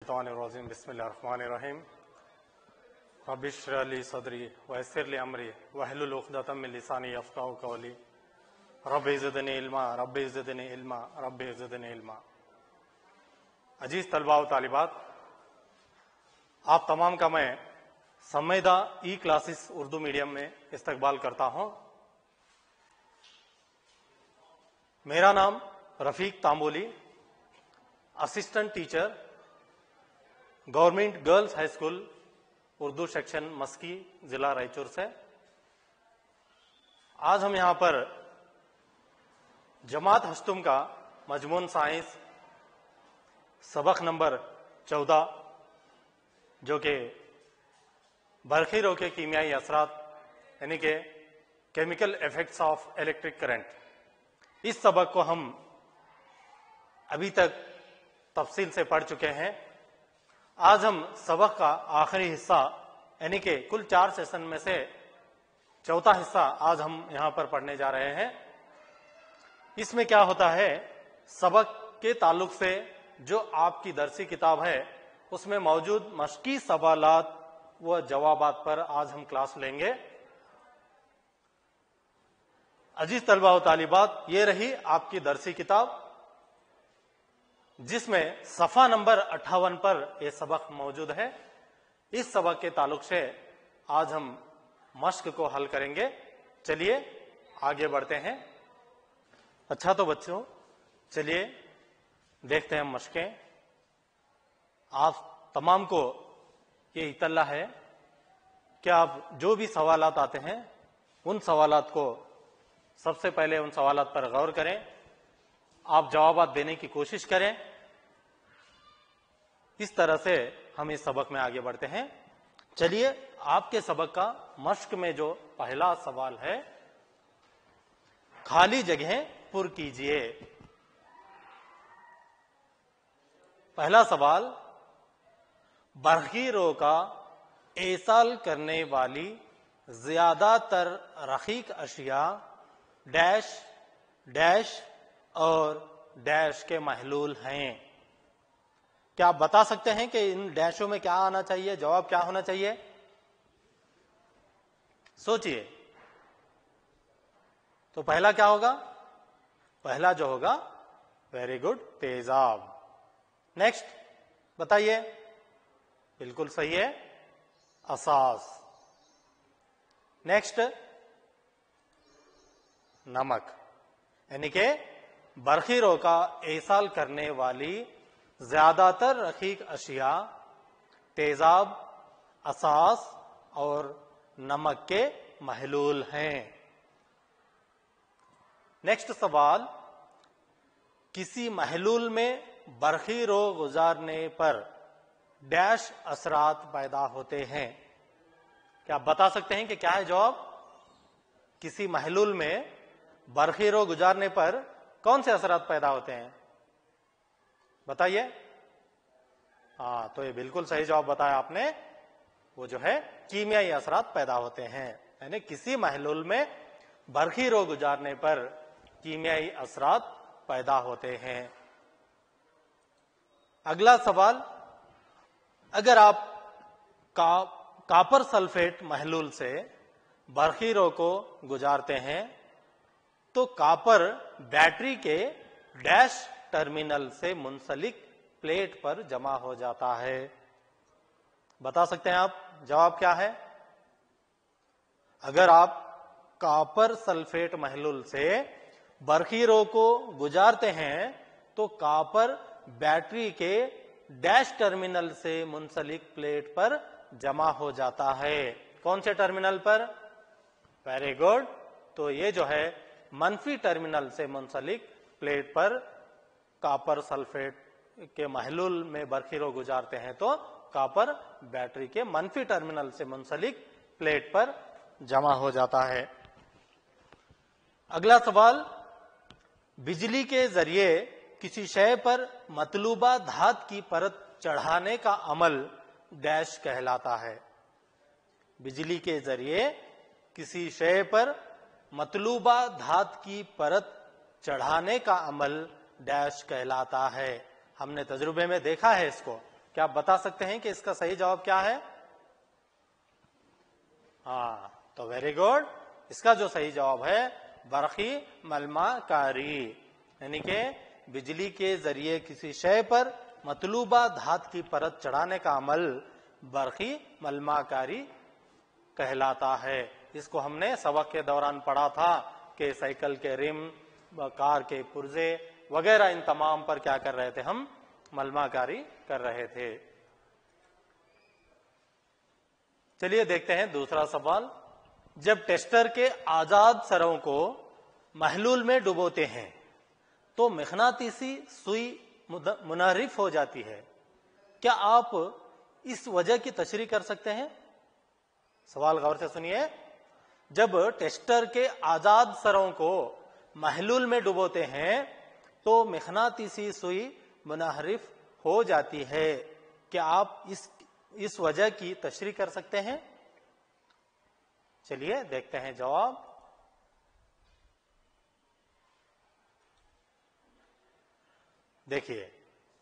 मिनश्शैतानिर्रजीम बिस्मिल्लाहिर्रहमानिर्रहीम रब्बि इश्रह ली सदरी वयस्सिर ली अमरी वहलुल उक़दतम मिन लिसानी यफ़क़हू क़ौली रब्बि ज़िदनी इल्मा रब्बि ज़िदनी इल्मा रब्बि ज़िदनी इल्मा। अजीज़ तलबा व तालिबात, आप तमाम का मैं सम्मेदा ई क्लासेस उर्दू मीडियम में इस्तकबाल करता हूँ। मेरा नाम Rafiq Tamboli, assistant teacher, government girls high school Urdu section Maski, जिला रायचूर से। आज हम यहाँ पर जमात हश्तुम का मजमून साइंस सबक नंबर 14 जो कि बरखीरों के कीमियाई असरात यानी कि chemical effects of electric current, इस सबक को हम अभी तक तफसील से पढ़ चुके हैं। आज हम सबक का आखिरी हिस्सा यानी कि कुल 4 सेशन में से चौथा हिस्सा आज हम यहां पर पढ़ने जा रहे हैं। इसमें क्या होता है, सबक के ताल्लुक से जो आपकी दरसी किताब है उसमें मौजूद मश्की सवालात व जवाबात पर आज हम क्लास लेंगे। अजीज तलबा व तालिबात, ये रही आपकी दरसी किताब जिसमें सफा नंबर 58 पर यह सबक मौजूद है। इस सबक के ताल्लुक से आज हम मश्क को हल करेंगे। चलिए आगे बढ़ते हैं। अच्छा तो बच्चों, चलिए देखते हैं मश्कें। आप तमाम को ये इतला है कि आप जो भी सवालात आते हैं उन सवालात को सबसे पहले उन सवालात पर गौर करें, आप जवाबात देने की कोशिश करें। इस तरह से हम इस सबक में आगे बढ़ते हैं। चलिए आपके सबक का मश्क में जो पहला सवाल है, खाली जगहें पुर कीजिए। पहला सवाल, बरखीरों का एसाल करने वाली ज्यादातर रखीक अशिया डैश डैश और डैश के महलूल हैं। क्या आप बता सकते हैं कि इन डैशों में क्या आना चाहिए, जवाब क्या होना चाहिए? सोचिए। तो पहला क्या होगा? पहला जो होगा, वेरी गुड, तेजाब। नेक्स्ट बताइए। बिल्कुल सही है, असास। नेक्स्ट नमक, यानी कि बरखीरों का एसाल करने वाली ज्यादातर रखीक अशिया तेजाब, असास और नमक के महलूल हैं। नेक्स्ट सवाल, किसी महलूल में बरखीरों गुजारने पर डैश असरात पैदा होते हैं। क्या आप बता सकते हैं कि क्या है जवाब? किसी महलूल में बरखीरों गुजारने पर कौन से असरात पैदा होते हैं? बताइए। हाँ, तो ये बिल्कुल सही जवाब बताया आपने। वो जो है कीमियाई असरात पैदा होते हैं, यानी किसी महलूल में बरखीरों गुजारने पर कीमियाई असरात पैदा होते हैं। अगला सवाल, अगर आप कापर सल्फेट महलूल से बरखीरों को गुजारते हैं तो कापर बैटरी के डैश टर्मिनल से मुंसलिक प्लेट पर जमा हो जाता है। बता सकते हैं आप जवाब क्या है? अगर आप कापर सल्फेट महलूल से बरखीरों को गुजारते हैं तो कापर बैटरी के डैश टर्मिनल से मुंसलिक प्लेट पर जमा हो जाता है। कौन से टर्मिनल पर? Very good. तो ये जो है मनफी टर्मिनल से मुंसलिक प्लेट पर कापर सल्फेट के महलूल में बरखीरों गुजारते हैं तो कापर बैटरी के मनफी टर्मिनल से मुंसलिक प्लेट पर जमा हो जाता है। अगला सवाल, बिजली के जरिए किसी शय पर मतलूबा धात की परत चढ़ाने का अमल डैश कहलाता है। बिजली के जरिए किसी शय पर मतलूबा धात की परत चढ़ाने का अमल डैश कहलाता है। हमने तजुर्बे में देखा है इसको। क्या आप बता सकते हैं कि इसका सही जवाब क्या है? हाँ, तो वेरी गुड, इसका जो सही जवाब है बरखी मलमाकारी, यानी कि बिजली के जरिए किसी शय पर मतलूबा धात की परत चढ़ाने का अमल बरखी मलमाकारी कहलाता है। इसको हमने सबक के दौरान पढ़ा था कि साइकिल के रिम, कार के पुर्जे वगैरह इन तमाम पर क्या कर रहे थे, हम मलमाकारी कर रहे थे। चलिए देखते हैं दूसरा सवाल। जब टेस्टर के आजाद सरों को महलूल में डुबोते हैं तो मकनातीसी सुई मुनहरिफ हो जाती है, क्या आप इस वजह की तशरीह कर सकते हैं? सवाल गौर से सुनिए। जब टेस्टर के आजाद सरों को महलूल में डुबोते हैं तो मकनातीसी सुई मुनहरिफ हो जाती है, क्या आप इस वजह की तशरीह कर सकते हैं? चलिए देखते हैं जवाब। देखिए,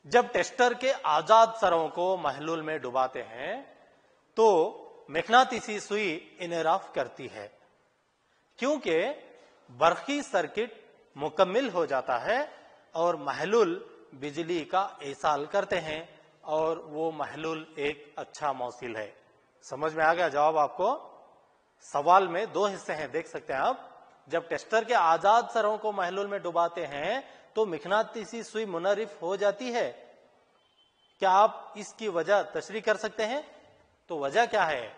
जब टेस्टर के आजाद सरों को महलूल में डुबाते हैं तो मकनातीसी सुई इनराफ करती है, क्योंकि बरखी सर्किट मुकम्मिल हो जाता है और महलूल बिजली का इरसाल करते हैं और वो महलूल एक अच्छा मौसिल है। समझ में आ गया जवाब आपको? सवाल में दो हिस्से हैं, देख सकते हैं आप। जब टेस्टर के आजाद सरों को महलूल में डुबाते हैं तो मकनातीसी सुई मुनहरिफ हो जाती है, क्या आप इसकी वजह तशरीह कर सकते हैं? तो वजह क्या है?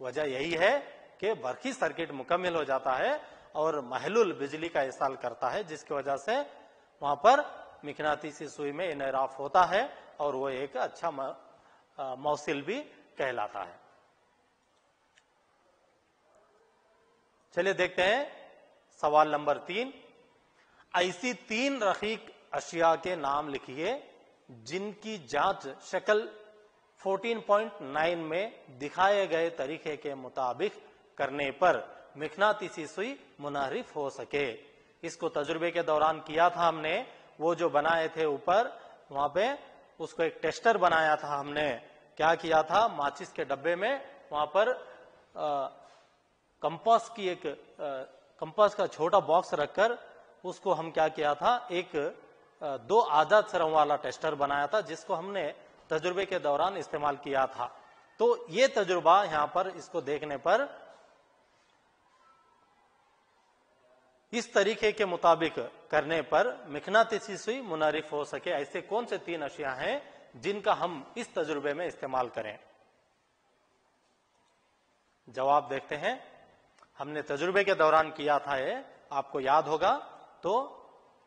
वजह यही है कि बरखी सर्किट मुकम्मिल हो जाता है और महलूल बिजली का इरसाल करता है, जिसकी वजह से वहां पर मकनातीसी सुई में इनराफ होता है और वो एक अच्छा मौसिल भी कहलाता है। चलिए देखते हैं सवाल नंबर 3। ऐसी 3 रकीक अशिया के नाम लिखिए जिनकी जांच शक्ल 14.9 में दिखाए गए तरीके के मुताबिक करने पर मकनातीसी सुई मुनहरिफ हो सके। इसको तजुर्बे के दौरान किया था हमने। वो जो बनाए थे ऊपर वहां पे, उसको एक टेस्टर बनाया था हमने। क्या किया था, माचिस के डब्बे में वहां पर कंपास का छोटा बॉक्स रखकर उसको हम क्या किया था, एक 2 आजाद सरों वाला टेस्टर बनाया था, जिसको हमने तजुर्बे के दौरान इस्तेमाल किया था। तो ये तजुर्बा यहां पर इसको देखने पर इस तरीके के मुताबिक करने पर मकनातीसी सुई मुनहरिफ हो सके। ऐसे कौन से 3 अशिया हैं जिनका हम इस तजुर्बे में इस्तेमाल करें? जवाब देखते हैं। हमने तजुर्बे के दौरान किया था, ये आपको याद होगा। तो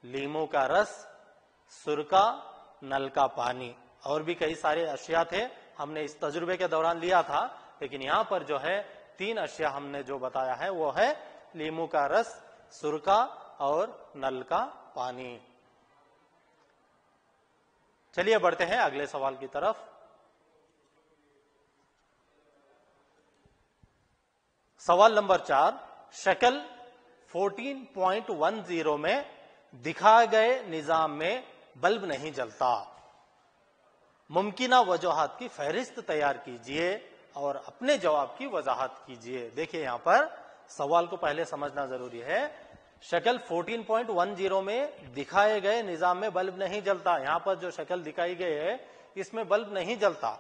लीमू का रस, सुरका, नल का पानी और भी कई सारे अशिया थे, हमने इस तजुर्बे के दौरान लिया था। लेकिन यहां पर जो है 3 अशिया हमने जो बताया है वो है लीमू का रस, सुरका और नल का पानी। चलिए बढ़ते हैं अगले सवाल की तरफ। सवाल नंबर 4। शक्ल 14.10 में दिखाए गए निजाम में बल्ब नहीं जलता। मुमकिना वजूहात की फहरिस्त तैयार कीजिए और अपने जवाब की वजाहत कीजिए। देखिए, यहां पर सवाल को पहले समझना जरूरी है। शक्ल 14.10 में दिखाए गए निजाम में बल्ब नहीं जलता। यहां पर जो शक्ल दिखाई गई है इसमें बल्ब नहीं जलता।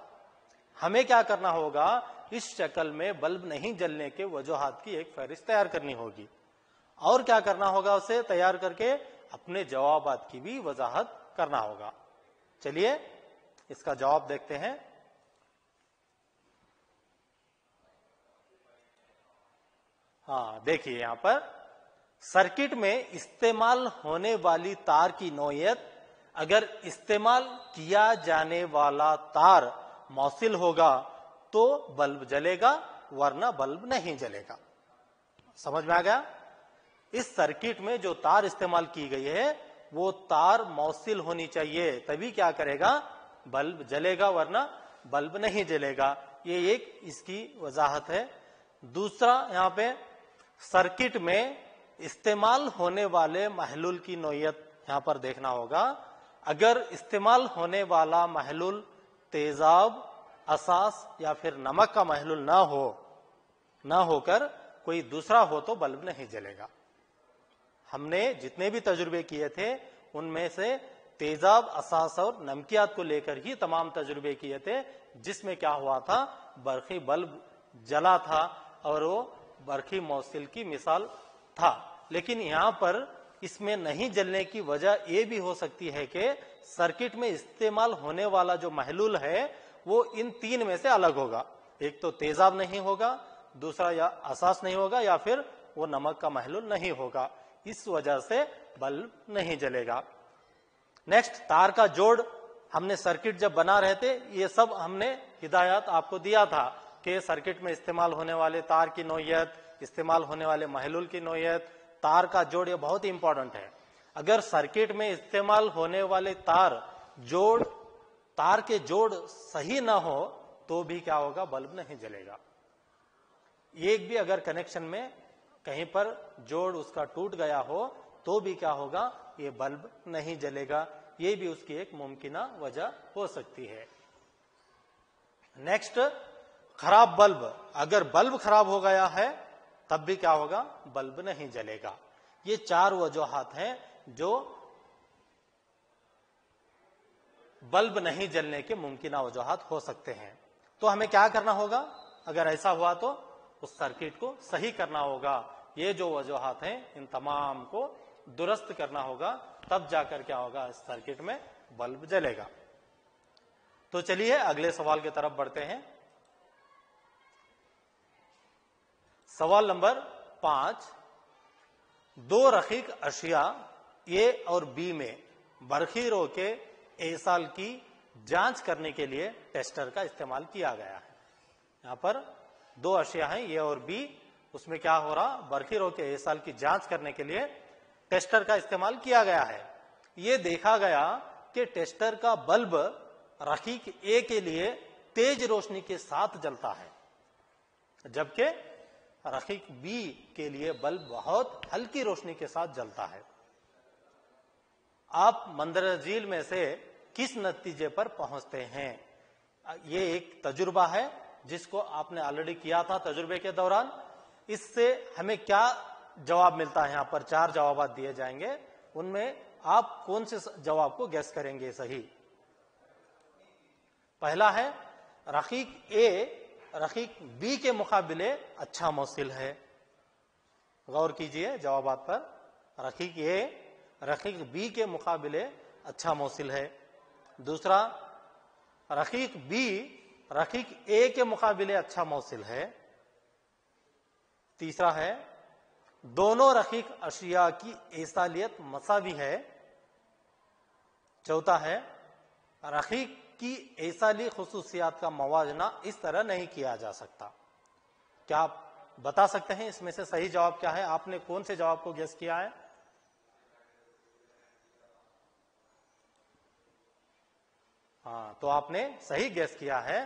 हमें क्या करना होगा, इस शक्ल में बल्ब नहीं जलने के वजूहात की एक फहरिस्त तैयार करनी होगी और क्या करना होगा, उसे तैयार करके अपने जवाबात की भी वजाहत करना होगा। चलिए इसका जवाब देखते हैं। हाँ, देखिए यहां पर सर्किट में इस्तेमाल होने वाली तार की नौयत, अगर इस्तेमाल किया जाने वाला तार मौसिल होगा तो बल्ब जलेगा, वरना बल्ब नहीं जलेगा। समझ में आ गया? इस सर्किट में जो तार इस्तेमाल की गई है वो तार मौसिल होनी चाहिए, तभी क्या करेगा, बल्ब जलेगा, वरना बल्ब नहीं जलेगा। ये एक इसकी वजाहत है। दूसरा, यहां पे सर्किट में इस्तेमाल होने वाले महलूल की नौयत यहां पर देखना होगा। अगर इस्तेमाल होने वाला महलूल تیزاب، اساس یا پھر نمک کا محلول نہ ہو کر کوئی دوسرا ہو تو بلب نہیں جلے گا۔ ہم نے جتنے بھی تجربے کیے تھے ان میں سے تیزاب، اساس اور نمکیات کو لے کر ہی تمام تجربے کیے تھے، جس میں کیا ہوا تھا، برقی بلب جلا تھا اور وہ برقی موصل کی مثال تھا۔ لیکن یہاں پر اس میں نہیں جلنے کی وجہ یہ بھی ہو سکتی ہے کہ سرکٹ میں استعمال ہونے والا جو محلول ہے وہ ان تین میں سے الگ ہوگا، ایک تو تیزاب نہیں ہوگا، دوسرا یا اساس نہیں ہوگا، یا پھر وہ نمک کا محلول نہیں ہوگا، اس وجہ سے بلب نہیں جلے گا۔ نیکسٹ، تار کا جوڑ ہم نے سرکٹ جب بنا رہے تھے یہ سب ہم نے ہدایات آپ کو دیا تھا کہ سرکٹ میں استعمال ہونے والے تار کی نوعیت، استعمال ہونے والے محلول کی نوعیت، تار کا جوڑ، یہ بہت ہی امپورٹنٹ ہے۔ اگر سرکٹ میں استعمال ہونے والے تار کے جوڑ صحیح نہ ہو تو بھی کیا ہوگا، بلب نہیں جلے گا۔ ایک بھی اگر کنیکشن میں کہیں پر جوڑ اس کا ٹوٹ گیا ہو تو بھی کیا ہوگا، یہ بلب نہیں جلے گا، یہ بھی اس کی ایک ممکنہ وجہ ہو سکتی ہے۔ نیکسٹ، خراب بلب، اگر بلب خراب ہو گیا ہے تب بھی کیا ہوگا، بلب نہیں جلے گا۔ یہ چار وجوہات ہیں جو بلب نہیں جلنے کے ممکنہ وجوہات ہو سکتے ہیں۔ تو ہمیں کیا کرنا ہوگا، اگر ایسا ہوا تو اس سرکٹ کو صحیح کرنا ہوگا، یہ جو وجوہات ہیں ان تمام کو درست کرنا ہوگا، تب جا کر کیا ہوگا، اس سرکٹ میں بلب جلے گا۔ تو چلیے اگلے سوال کی طرف بڑھتے ہیں۔ سوال نمبر 5، دو رقیق اشیاء اے اور بی میں برقی رو کے ایصال کی جانچ کرنے کے لیے ٹیسٹر کا استعمال کیا گیا ہے۔ یہاں پر دو اشیاء ہیں اے اور بی، اس میں کیا ہو رہا، برقی رو کے ایصال کی جانچ کرنے کے لیے ٹیسٹر کا استعمال کیا گیا ہے۔ یہ دیکھا گیا کہ ٹیسٹر کا بلب رقیق اے کے لیے تیز روشنی کے ساتھ جلتا ہے، جبکہ رقیق بی کے لیے بلب بہت ہلکی روشنی کے ساتھ جلتا ہے۔ آپ مندرجہ ذیل میں سے کس نتیجے پر پہنچتے ہیں؟ یہ ایک تجربہ ہے جس کو آپ نے آلریڈی کیا تھا تجربے کے دوران۔ اس سے ہمیں کیا جواب ملتا ہے؟ یہاں پر 4 جوابات دیے جائیں گے، ان میں آپ کون سے جواب کو گیس کریں گے صحیح؟ پہلا ہے رقیق اے رقیق بی کے مقابلے اچھا موصل ہے۔ غور کیجئے جوابات پر، رقیق اے رقیق بی کے مقابلے اچھا موصل ہے۔ دوسرا، رقیق بی رقیق اے کے مقابلے اچھا موصل ہے۔ تیسرا ہے دونوں رقیق اشیاء کی ایصالیت مساوی ہے۔ چوتھا ہے رقیق کی ایصالی خصوصیات کا موازنہ اس طرح نہیں کیا جا سکتا۔ کیا آپ بتا سکتے ہیں اس میں سے صحیح جواب کیا ہے؟ آپ نے کون سے جواب کو گیس کیا ہے؟ ہاں، تو آپ نے صحیح گیس کیا ہے،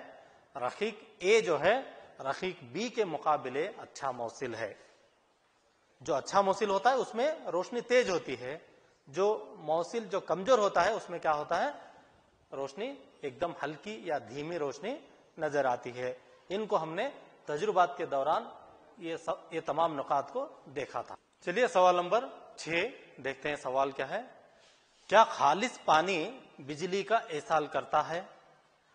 رقیق اے جو ہے رقیق بی کے مقابلے اچھا موصل ہے۔ جو اچھا موصل ہوتا ہے اس میں روشنی تیز ہوتی ہے، جو موصل جو کمزور ہوتا ہے اس میں کیا ہوتا ہے، روشنی ایک دم ہلکی یا دھیمی روشنی نظر آتی ہے۔ ان کو ہم نے تجربات کے دوران یہ تمام نکات کو دیکھا تھا۔ چلیے سوال نمبر 6 دیکھتے ہیں، سوال کیا ہے؟ کیا خالص پانی بجلی کا ایصال کرتا ہے؟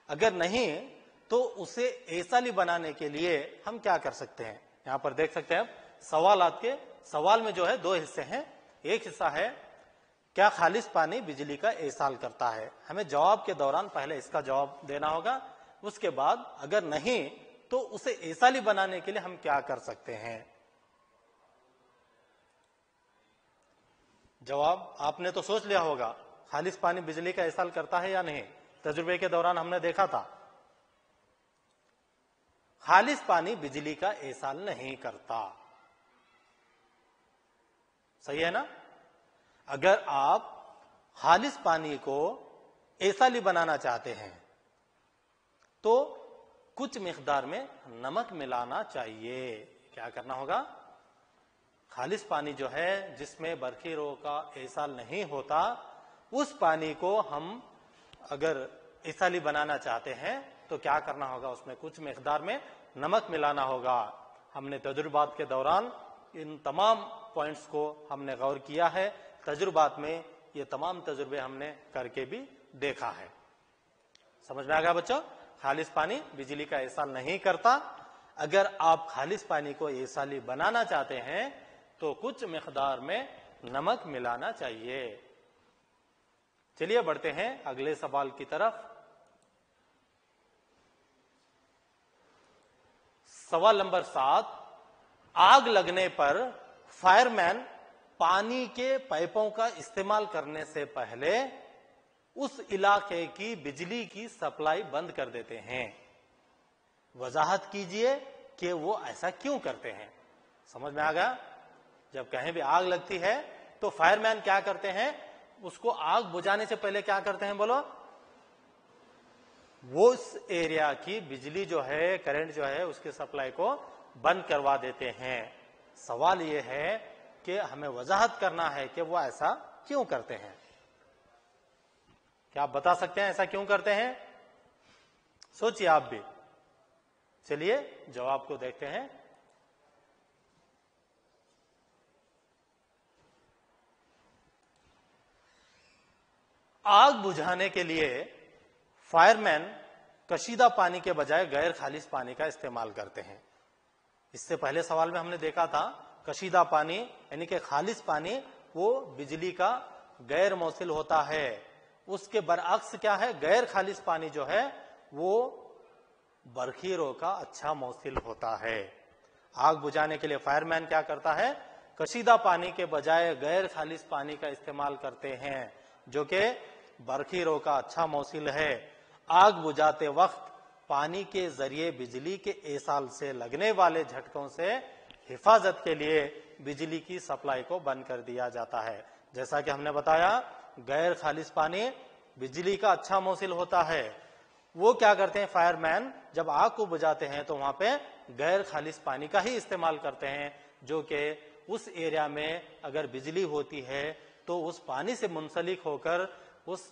اگر نہیں تو اسے ایصالی بنانے کے لیے ہم کیا کر سکتے ہیں؟ یہاں پر دیکھ سکتے ہیں سوالات کے سوال میں جو ہے 2 حصے ہیں۔ ایک حصہ ہے کیا خالص پانی بجلی کا ایصال کرتا ہے؟ ہمیں جواب کے دوران پہلے اس کا جواب دینا ہوگا، اس کے بعد اگر نہیں تو اسے ایصالی بنانے کے لیے ہم کیا کر سکتے ہیں؟ جواب آپ نے تو سوچ لیا ہوگا، خالص پانی بجلی کا ایصال کرتا ہے یا نہیں؟ تجربے کے دوران ہم نے دیکھا تھا خالص پانی بجلی کا ایصال نہیں کرتا، صحیح ہے نا؟ اگر آپ خالص پانی کو ایصالی بنانا چاہتے ہیں تو کچھ مقدار میں نمک ملانا چاہیے۔ کیا کرنا ہوگا؟ خالص پانی جو ہے جس میں برقی رو کا ایصال نہیں ہوتا، اس پانی کو ہم اگر एसाली बनाना चाहते हैं तो क्या करना होगा, उसमें कुछ मिकदार में नमक मिलाना होगा। हमने तजुर्बात के दौरान इन तमाम पॉइंट्स को हमने गौर किया है, तजुर्बात में ये तमाम तजुर्बे हमने करके भी देखा है। समझ में आ गया बच्चों? खालिस पानी बिजली का एसाल नहीं करता। अगर आप खालिस पानी को एसाली बनाना चाहते हैं तो कुछ मिकदार में नमक मिलाना चाहिए। चलिए बढ़ते हैं अगले सवाल की तरफ। सवाल नंबर 7, आग लगने पर फायरमैन पानी के पाइपों का इस्तेमाल करने से पहले उस इलाके की बिजली की सप्लाई बंद कर देते हैं। वजाहत कीजिए कि वो ऐसा क्यों करते हैं। समझ में आ गया? जब कहीं भी आग लगती है तो फायरमैन क्या करते हैं, उसको आग बुझाने से पहले क्या करते हैं बोलो? वो उस एरिया की बिजली जो है, करंट जो है, उसकी सप्लाई को बंद करवा देते हैं। सवाल ये है कि हमें वजाहत करना है कि वो ऐसा क्यों करते हैं। क्या आप बता सकते हैं ऐसा क्यों करते हैं? सोचिए आप भी। चलिए जवाब को देखते हैं। आग बुझाने के लिए फायरमैन कशीदा पानी के बजाय गैर खालिस पानी का इस्तेमाल करते हैं। इससे पहले सवाल में हमने देखा था कशीदा पानी यानी कि खालिस पानी वो बिजली का गैर मौसिल होता है। उसके बरअक्स क्या है, गैर खालिस पानी जो है वो बरखीरों का अच्छा मौसिल होता है। आग बुझाने के लिए फायरमैन क्या करता है, कशीदा पानी के बजाय गैर खालिस पानी का इस्तेमाल करते हैं जो कि बरखीरों का अच्छा मौसिल है। आग बुझाते वक्त पानी के जरिए बिजली के एसाल से लगने वाले झटकों से हिफाजत के लिए बिजली की सप्लाई को बंद कर दिया जाता है। जैसा कि हमने बताया गैर खालिस पानी बिजली का अच्छा मौसिल होता है। वो क्या करते हैं फायरमैन, जब आग को बुझाते हैं तो वहां पे गैर खालिस पानी का ही इस्तेमाल करते हैं जो कि उस एरिया में अगर बिजली होती है तो उस पानी से मुंसलिक होकर उस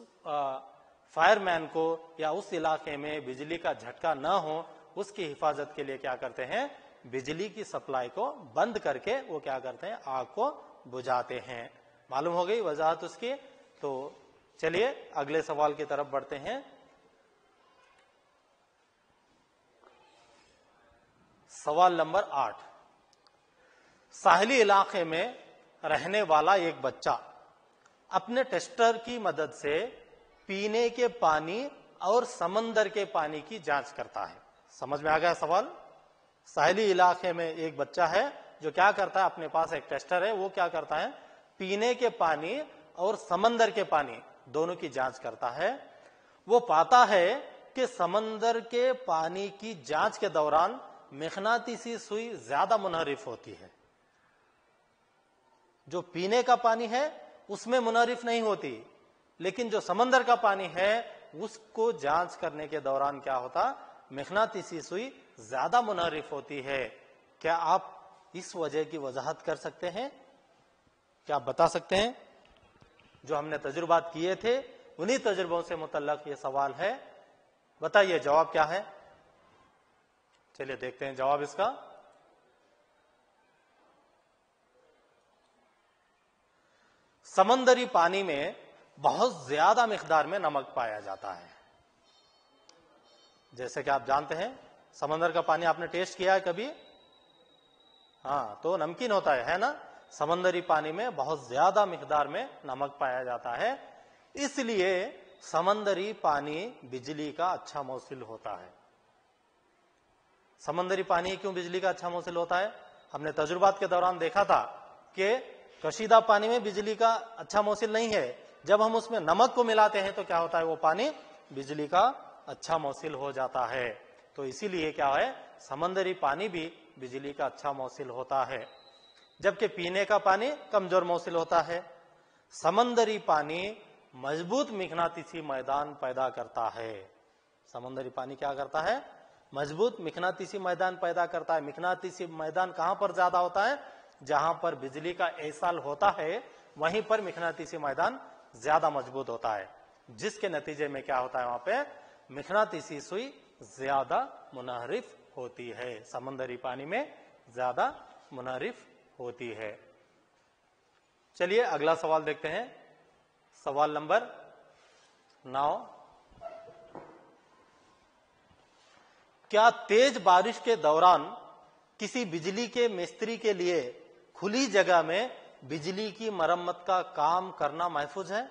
फायरमैन को या उस इलाके में बिजली का झटका न हो उसकी हिफाजत के लिए क्या करते हैं, बिजली की सप्लाई को बंद करके वो क्या करते हैं, आग को बुझाते हैं। मालूम हो गई वजाहत उसकी। तो चलिए अगले सवाल की तरफ बढ़ते हैं। सवाल नंबर 8, साहिली इलाके में रहने वाला एक बच्चा अपने टेस्टर की मदद से पीने के पानी और समंदर के पानी की जांच करता है। समझ में आ गया सवाल? साहिली इलाके में एक बच्चा है जो क्या करता है, अपने पास एक टेस्टर है, वो क्या करता है, पीने के पानी और समंदर के पानी दोनों की जांच करता है। वो पाता है कि समंदर के पानी की जांच के दौरान मकनातीसी सुई ज्यादा मुनहरिफ होती है। जो पीने का पानी है उसमें मुनहरिफ नहीं होती, लेकिन जो समंदर का पानी है उसको जांच करने के दौरान क्या होता, मकनातीसी सुई ज्यादा मुनहरिफ होती है। क्या आप इस वजह की वजाहत कर सकते हैं? क्या आप बता सकते हैं? जो हमने तजुर्बात किए थे उन्हीं तजुर्बों से मुतल्लक ये सवाल है। बताइए जवाब क्या है। चलिए देखते हैं जवाब इसका। समंदरी पानी में बहुत ज्यादा मिकदार में नमक पाया जाता है। जैसे कि आप जानते हैं समंदर का पानी आपने टेस्ट किया है कभी? हाँ, तो नमकीन होता है ना? समंदरी पानी में बहुत ज्यादा मिकदार में नमक पाया जाता है, इसलिए समंदरी पानी बिजली का अच्छा मौसिल होता है। समंदरी पानी क्यों बिजली का अच्छा मौसिल होता है? हमने तजुर्बात के दौरान देखा था कि कशीदा पानी में बिजली का अच्छा मौसिल नहीं है। जब हम उसमें नमक को मिलाते हैं तो क्या होता है, वो पानी बिजली का अच्छा मौसिल हो जाता है। तो इसीलिए क्या है, समंदरी पानी भी बिजली का अच्छा मौसिल होता है, जबकि पीने का पानी कमजोर मौसिल होता है। समंदरी पानी मजबूत मिकनातीसी मैदान पैदा करता है। समंदरी पानी क्या करता है, मजबूत मिकनातीसी मैदान पैदा करता है। मिकनातीसी मैदान कहां पर ज्यादा होता है, जहां पर बिजली का एसाल होता है वहीं पर मिकनातीसी मैदान ज्यादा मजबूत होता है, जिसके नतीजे में क्या होता है, वहां पे मकनातीसी सुई ज्यादा मुनहरिफ होती है, समंदरी पानी में ज्यादा मुनहरिफ होती है। चलिए अगला सवाल देखते हैं, सवाल नंबर 9। क्या तेज बारिश के दौरान किसी बिजली के मिस्त्री के लिए खुली जगह में बिजली की मरम्मत का काम करना महफूज है?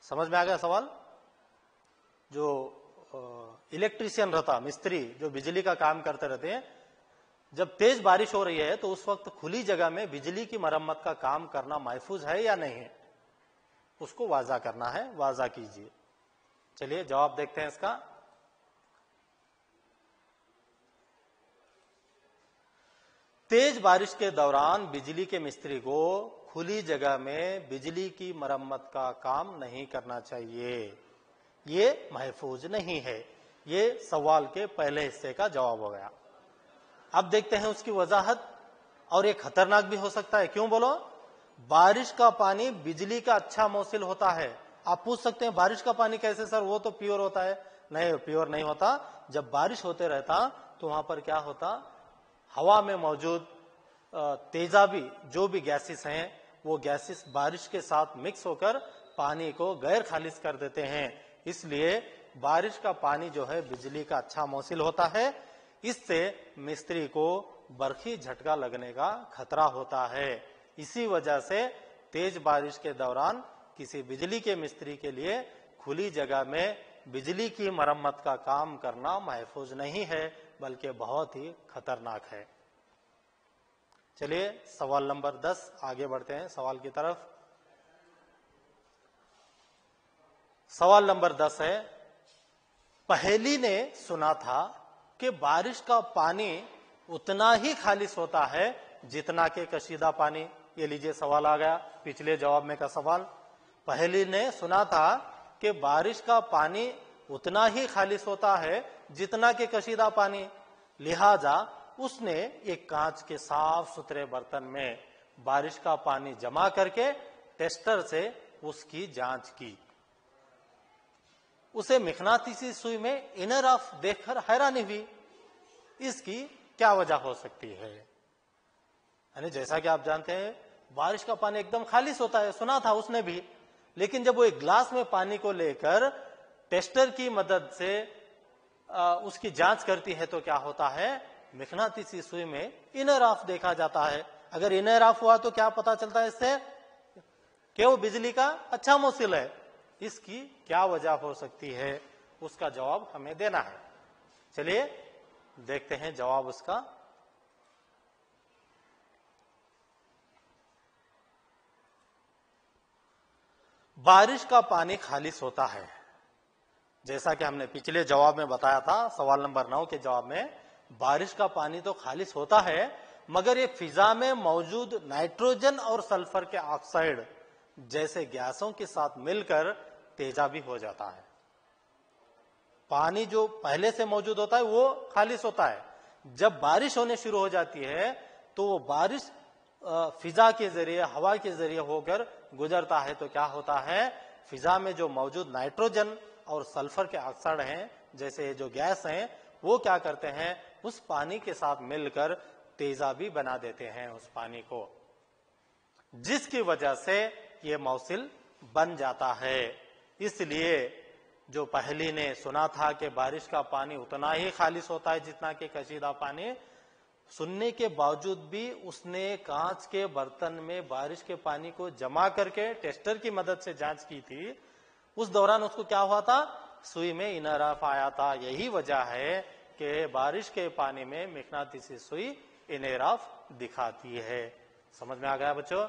समझ में आ गया सवाल? जो इलेक्ट्रीशियन रहता, मिस्त्री जो बिजली का काम करते रहते हैं, जब तेज बारिश हो रही है तो उस वक्त खुली जगह में बिजली की मरम्मत का काम करना महफूज है या नहीं है, उसको वाजा करना है, वाजा कीजिए। चलिए जवाब देखते हैं इसका। तेज बारिश के दौरान बिजली के मिस्त्री को खुली जगह में बिजली की मरम्मत का काम नहीं करना चाहिए, ये महफूज नहीं है। ये सवाल के पहले हिस्से का जवाब हो गया। अब देखते हैं उसकी वजाहत, और ये खतरनाक भी हो सकता है। क्यों बोलो? बारिश का पानी बिजली का अच्छा मौसिल होता है। आप पूछ सकते हैं बारिश का पानी कैसे सर, वो तो प्योर होता है। नहीं, प्योर नहीं होता। जब बारिश होते रहता तो वहां पर क्या होता, हवा में मौजूद तेजाबी जो भी गैसेस हैं वो गैसेस बारिश के साथ मिक्स होकर पानी को गैर खालिज कर देते हैं। इसलिए बारिश का पानी जो है बिजली का अच्छा मौसिल होता है। इससे मिस्त्री को बरखी झटका लगने का खतरा होता है। इसी वजह से तेज बारिश के दौरान किसी बिजली के मिस्त्री के लिए खुली जगह में बिजली की मरम्मत का काम करना महफूज नहीं है, बल्कि बहुत ही खतरनाक है। चलिए सवाल नंबर 10 आगे बढ़ते हैं सवाल की तरफ। सवाल नंबर 10 है, पहेली ने सुना था कि बारिश का पानी उतना ही खालिस होता है जितना कि कशीदा पानी। ये लीजिए सवाल आ गया पिछले जवाब में का सवाल। पहेली ने सुना था कि बारिश का पानी उतना ही खालिस होता है जितना कि कशीदा पानी, लिहाजा उसने एक कांच के साफ सुथरे बर्तन में बारिश का पानी जमा करके टेस्टर से उसकी जांच की। उसे मकनातीसी सुई में इनर ऑफ देखकर हैरानी हुई। इसकी क्या वजह हो सकती है? यानी जैसा कि आप जानते हैं बारिश का पानी एकदम खालिस होता है, सुना था उसने भी, लेकिन जब वो एक ग्लास में पानी को लेकर टेस्टर की मदद से उसकी जांच करती है तो क्या होता है, मकनातीसी सुई में इनर ऑफ देखा जाता है। अगर इनर ऑफ हुआ तो क्या पता चलता है इससे कि वो बिजली का अच्छा मौसिल है। इसकी क्या वजह हो सकती है, उसका जवाब हमें देना है। चलिए देखते हैं जवाब उसका। बारिश का पानी खालिस होता है, जैसा कि हमने पिछले जवाब में बताया था, सवाल नंबर 9 के जवाब में, बारिश का पानी तो खालिस होता है मगर ये फिजा में मौजूद नाइट्रोजन और सल्फर के ऑक्साइड जैसे गैसों के साथ मिलकर तेजाबी हो जाता है। पानी जो पहले से मौजूद होता है वो खालिस होता है, जब बारिश होने शुरू हो जाती है तो वो बारिश फिजा के जरिए, हवा के जरिए होकर गुजरता है तो क्या होता है, फिजा में जो मौजूद नाइट्रोजन और सल्फर के ऑक्साइड हैं जैसे जो गैस हैं वो क्या करते हैं, उस पानी के साथ मिलकर तेजाबी बना देते हैं उस पानी को, जिसकी वजह से ये मौसिल बन जाता है। इसलिए जो पहली ने सुना था कि बारिश का पानी उतना ही खालिस होता है जितना कि कशीदा पानी, सुनने के बावजूद भी उसने कांच के बर्तन में बारिश के पानी को जमा करके टेस्टर की मदद से जांच की थी। उस दौरान उसको क्या हुआ था, सुई में इनर ऑफ आया था। यही वजह है कि बारिश के पानी में मकनातीसी सुई इनर ऑफ दिखाती है। समझ में आ गया बच्चों?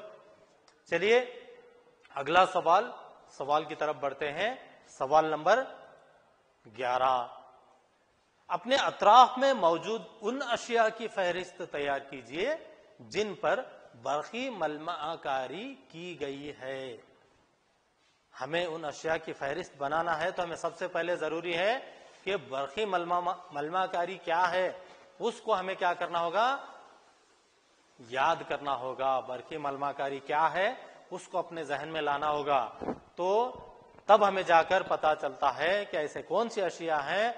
चलिए अगला सवाल की तरफ बढ़ते हैं। सवाल नंबर 11, अपने अतराफ में मौजूद उन अशिया की फहरिस्त तैयार कीजिए जिन पर बरखी मलमाकारी की गई है। हमें उन अशिया की फहरिस्त बनाना है तो हमें सबसे पहले जरूरी है कि बरखी मलमाकारी क्या है उसको हमें क्या करना होगा, याद करना होगा। बरखी मलमाकारी क्या है उसको अपने जहन में लाना होगा। तो تب ہمیں جا کر پتا چلتا ہے کہ ایسے کون سی اشیاء ہیں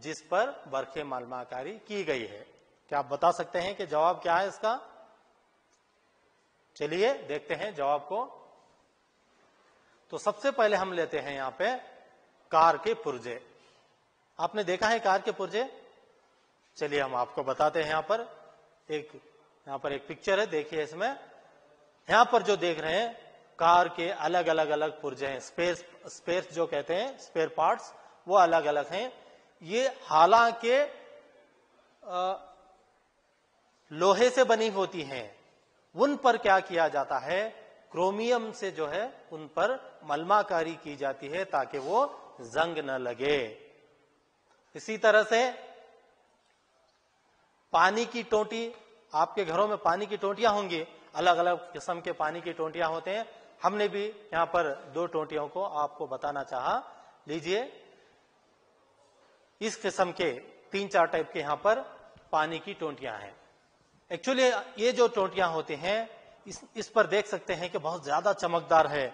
جس پر برق ملمہ کاری کی گئی ہے. کیا آپ بتا سکتے ہیں کہ جواب کیا ہے اس کا؟ چلیے دیکھتے ہیں جواب کو. تو سب سے پہلے ہم لیتے ہیں یہاں پہ کار کے پرزے. آپ نے دیکھا ہے کار کے پرزے؟ چلیے ہم آپ کو بتاتے ہیں. یہاں پر ایک پکچر ہے, دیکھیے اس میں یہاں پر جو دیکھ رہے ہیں کار کے الگ الگ پرزے ہیں. اسپیئرس جو کہتے ہیں, اسپیئر پارٹس, وہ الگ الگ ہیں. یہ حالانکہ لوہے سے بنی ہوتی ہیں, ان پر کیا کیا جاتا ہے, کرومیم سے جو ہے ان پر ملمہ کاری کی جاتی ہے تاکہ وہ زنگ نہ لگے. اسی طرح سے پانی کی ٹوٹی, آپ کے گھروں میں پانی کی ٹوٹیاں ہوں گی, الگ الگ قسم کے پانی کی ٹوٹیاں ہوتے ہیں. ہم نے بھی یہاں پر 2 ٹوٹیوں کو آپ کو بتانا چاہا. لیجئے, اس قسم کے 3-4 ٹائپ کے یہاں پر پانی کی ٹوٹیاں ہیں. ایکچولی یہ جو ٹوٹیاں ہوتے ہیں اس پر دیکھ سکتے ہیں کہ بہت زیادہ چمکدار ہے.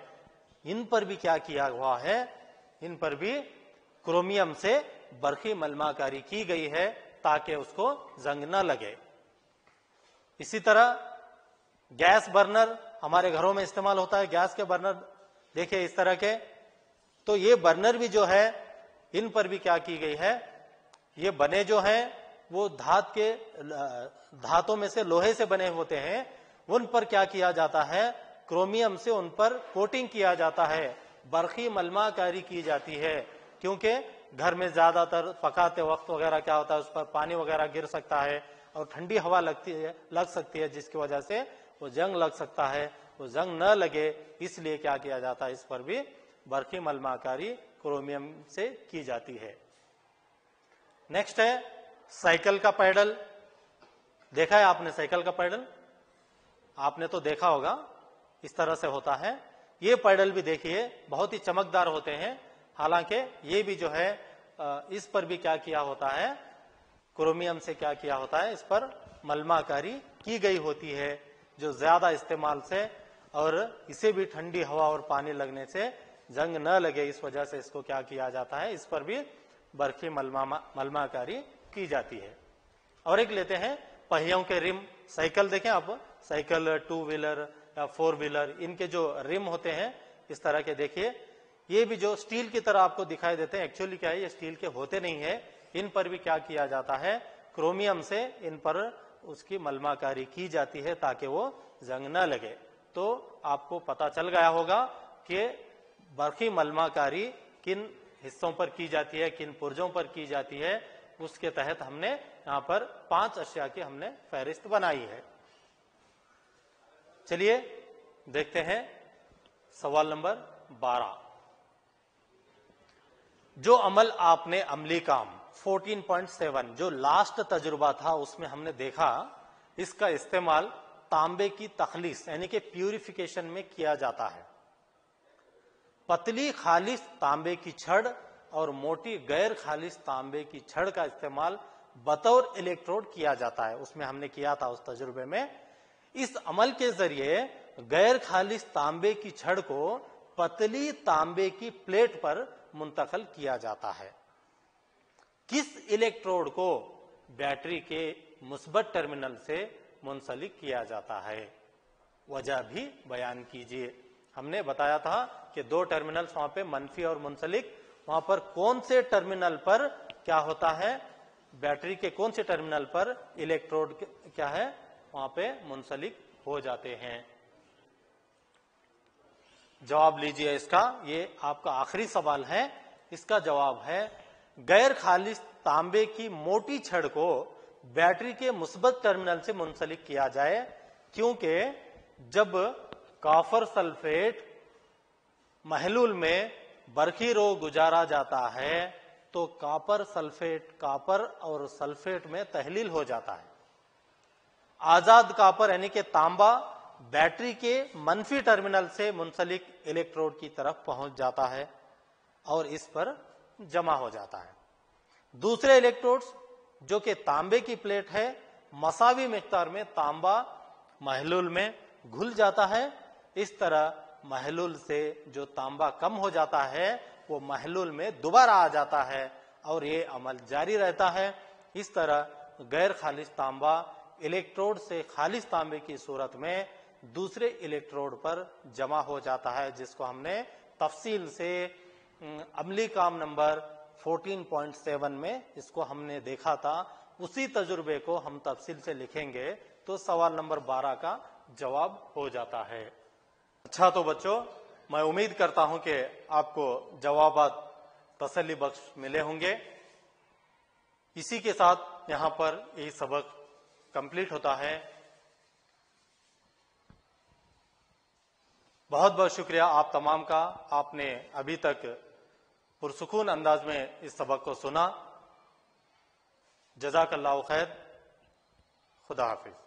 ان پر بھی کیا کیا ہوا ہے, ان پر بھی کرومیم سے برقی ملمہ کاری کی گئی ہے تاکہ اس کو زنگ نہ لگے. اسی طرح گیس برنر ہمارے گھروں میں استعمال ہوتا ہے. گیس کے برنر دیکھیں اس طرح کے, تو یہ برنر بھی جو ہے ان پر بھی کیا کی گئی ہے, یہ بنے جو ہیں وہ دھاتوں میں سے لوہے سے بنے ہوتے ہیں. ان پر کیا کیا جاتا ہے, کرومیم سے ان پر کوٹنگ کیا جاتا ہے, برقی ملمہ کاری کی جاتی ہے. کیونکہ گھر میں زیادہ تر پکاتے وقت وغیرہ کیا ہوتا ہے, اس پر پانی وغیرہ گر سکتا ہے اور ٹھنڈی ہوا لگ سکتی ہے, جس کی وجہ سے وہ جنگ لگ سکتا ہے. وہ جنگ نہ لگے اس لیے کیا کیا جاتا ہے, اس پر بھی برقی ملمہ کاری کرومیم سے کی جاتی ہے. نیکسٹ ہے سائیکل کا پیڈل. دیکھا ہے آپ نے سائیکل کا پیڈل؟ آپ نے تو دیکھا ہوگا, اس طرح سے ہوتا ہے. یہ پیڈل بھی دیکھیے بہت ہی چمکدار ہوتے ہیں. حالانکہ یہ بھی جو ہے اس پر بھی کیا کیا ہوتا ہے, کرومیم سے کیا کیا ہوتا ہے, اس پر ملمہ کاری کی گئی ہوتی ہے, جو زیادہ استعمال سے اور اسے بھی ٹھنڈی ہوا اور پانی لگنے سے جنگ نہ لگے, اس وجہ سے اس کو کیا کیا جاتا ہے, اس پر بھی برقی ملمہ کاری کی جاتی ہے. اور ایک لیتے ہیں پہیوں کے رم. سائیکل دیکھیں آپ, سائیکل 2 ویلر یا 4 ویلر, ان کے جو رم ہوتے ہیں اس طرح کے دیکھیے, یہ بھی جو اسٹیل کی طرح آپ کو دکھائی دیتے ہیں, ایکچولی کیا ہے یہ اسٹیل کے ہوتے نہیں ہیں. ان پر بھی کیا کیا جاتا ہے, کرومیم سے ان پر اس کی ملمہ کاری کی جاتی ہے تاکہ وہ زنگ نہ لگے. تو آپ کو پتا چل گیا ہوگا کہ برقی ملمہ کاری کن حصوں پر کی جاتی ہے, کن پرزوں پر کی جاتی ہے. اس کے تحت ہم نے یہاں پر 5 اشیاء کی ہم نے فہرست بنائی ہے. چلیے دیکھتے ہیں سوال نمبر 12. جو عمل آپ نے عملی کام 14.7 جو لاسٹ تجربہ تھا اس میں ہم نے دیکھا, اس کا استعمال تانبے کی تخلیص یعنی کہ پیوریفیکیشن میں کیا جاتا ہے. پتلی خالص تانبے کی چھڑ اور موٹی غیر خالص تانبے کی چھڑ کا استعمال بطور الیکٹروڈ کیا جاتا ہے. اس میں ہم نے کیا تھا اس تجربے میں. اس عمل کے ذریعے غیر خالص تانبے کی چھڑ کو پتلی تانبے کی پلیٹ پر منتقل کیا جاتا ہے. کس الیکٹروڈ کو بیٹری کے مثبت ٹرمینل سے منسلک کیا جاتا ہے؟ وجہ بھی بیان کیجیے. ہم نے بتایا تھا کہ 2 ٹرمینلز وہاں پہ منفی اور منسلک, وہاں پر کون سے ٹرمینل پر کیا ہوتا ہے, بیٹری کے کون سے ٹرمینل پر الیکٹروڈ کیا ہے وہاں پہ منسلک ہو جاتے ہیں. جواب لیجئے اس کا, یہ آپ کا آخری سوال ہے. اس کا جواب ہے غیر خالص تانبے کی موٹی چھڑ کو بیٹری کے مثبت ٹرمینل سے منسلک کیا جائے, کیونکہ جب کاپر سلفیٹ محلول میں برقی رو گزارا جاتا ہے تو کاپر سلفیٹ کاپر اور سلفیٹ میں تحلیل ہو جاتا ہے. آزاد کاپر یعنی کہ تانبا بیٹری کے منفی ٹرمینل سے منسلک الیکٹروڈ کی طرف پہنچ جاتا ہے اور اس پر جمع ہو جاتا ہے. دوسرے الیکٹروڈز جو کہ تانبے کی پلیٹ ہے, مساوی مقدار میں تانبا محلول میں گھل جاتا ہے. اس طرح محلول سے جو تانبا کم ہو جاتا ہے وہ محلول میں دوبارہ آ جاتا ہے اور یہ عمل جاری رہتا ہے. اس طرح غیر خالص تانبا الیکٹروڈ سے خالص تانبے کی صورت میں دوسرے الیکٹروڈ پر جمع ہو جاتا ہے، جس کو ہم نے تفصیل سے عملی کام نمبر 14.7 میں اس کو ہم نے دیکھا تھا. اسی تجربے کو ہم تفصیل سے لکھیں گے تو سوال نمبر 12 کا جواب ہو جاتا ہے. اچھا تو بچوں، میں امید کرتا ہوں کہ آپ کو جوابات تسلی بخش ملے ہوں گے. اسی کے ساتھ یہاں پر یہ سبق کمپلیٹ ہوتا ہے. بہت بہت شکریہ آپ تمام کا. آپ نے ابھی تک پرسکون انداز میں اس سبق کو سنا. جزاک اللہ خیر. خدا حافظ.